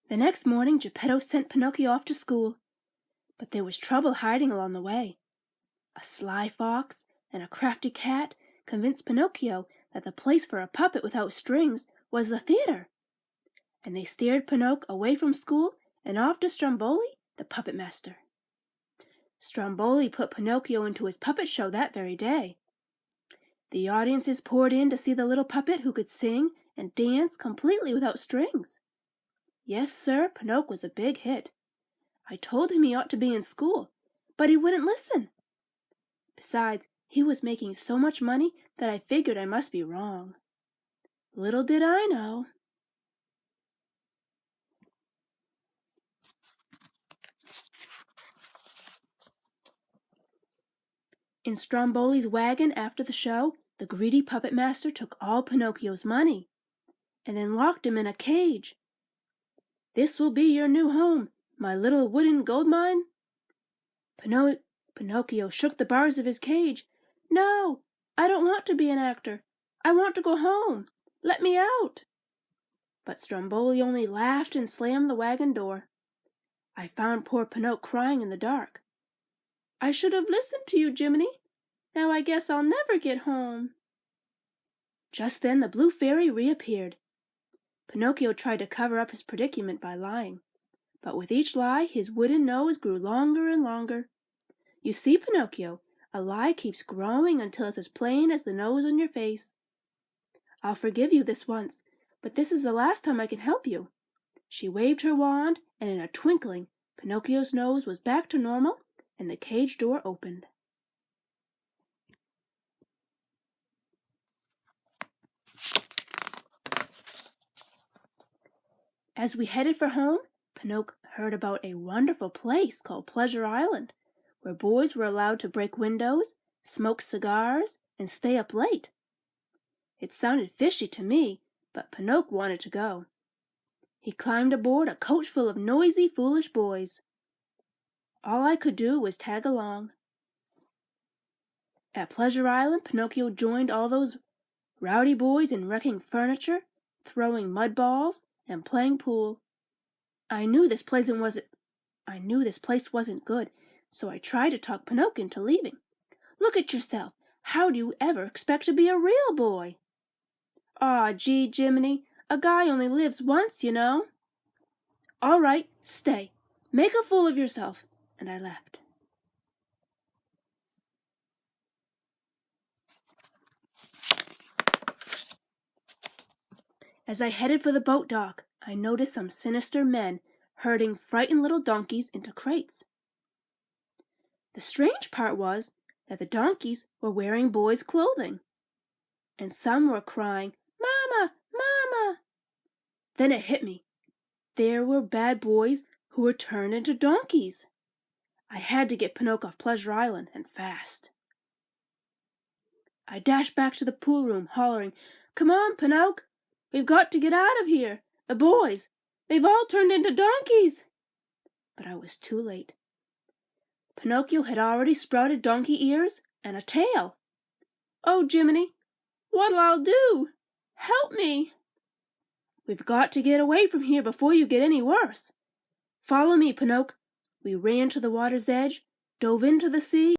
The next morning Geppetto sent Pinocchio off to school, but there was trouble hiding along the way. A sly fox and a crafty cat convinced Pinocchio that the place for a puppet without strings was the theater, and they steered Pinocchio away from school and off to Stromboli, the puppet master. Stromboli put Pinocchio into his puppet show that very day. The audiences poured in to see the little puppet who could sing and dance completely without strings. Yes, sir, Pinocchio was a big hit. I told him he ought to be in school, but he wouldn't listen. Besides, he was making so much money that I figured I must be wrong. Little did I know. In Stromboli's wagon after the show, the greedy puppet master took all Pinocchio's money and then locked him in a cage. "This will be your new home, my little wooden gold mine." Pinocchio shook the bars of his cage. "No, I don't want to be an actor. I want to go home. Let me out." But Stromboli only laughed and slammed the wagon door. I found poor Pinocchio crying in the dark. "I should have listened to you, Jiminy. Now I guess I'll never get home." Just then the blue fairy reappeared. Pinocchio tried to cover up his predicament by lying, but with each lie his wooden nose grew longer and longer. You see, Pinocchio, a lie keeps growing until it's as plain as the nose on your face. "I'll forgive you this once, but this is the last time I can help you." She waved her wand, and in a twinkling, Pinocchio's nose was back to normal, and the cage door opened. As we headed for home, Pinocchio heard about a wonderful place called Pleasure Island, where boys were allowed to break windows, smoke cigars, and stay up late. It sounded fishy to me, but Pinocchio wanted to go. He climbed aboard a coach full of noisy, foolish boys. All I could do was tag along. At Pleasure Island, Pinocchio joined all those rowdy boys in wrecking furniture, throwing mud balls, and playing pool. I knew this place wasn't good, so I tried to talk Pinocchio into leaving. "Look at yourself. How do you ever expect to be a real boy?" "Aw, gee, Jiminy, a guy only lives once, you know." "All right, stay. Make a fool of yourself." And I left. As I headed for the boat dock, I noticed some sinister men herding frightened little donkeys into crates. The strange part was that the donkeys were wearing boys' clothing, and some were crying, "Mama, Mama!" Then it hit me. There were bad boys who were turned into donkeys. I had to get Pinocchio off Pleasure Island, and fast. I dashed back to the pool room, hollering, "Come on, Pinocchio! We've got to get out of here! The boys! They've all turned into donkeys!" But I was too late. Pinocchio had already sprouted donkey ears and a tail. "Oh, Jiminy, what'll I do? Help me!" "We've got to get away from here before you get any worse. Follow me, Pinocchio." We ran to the water's edge, dove into the sea,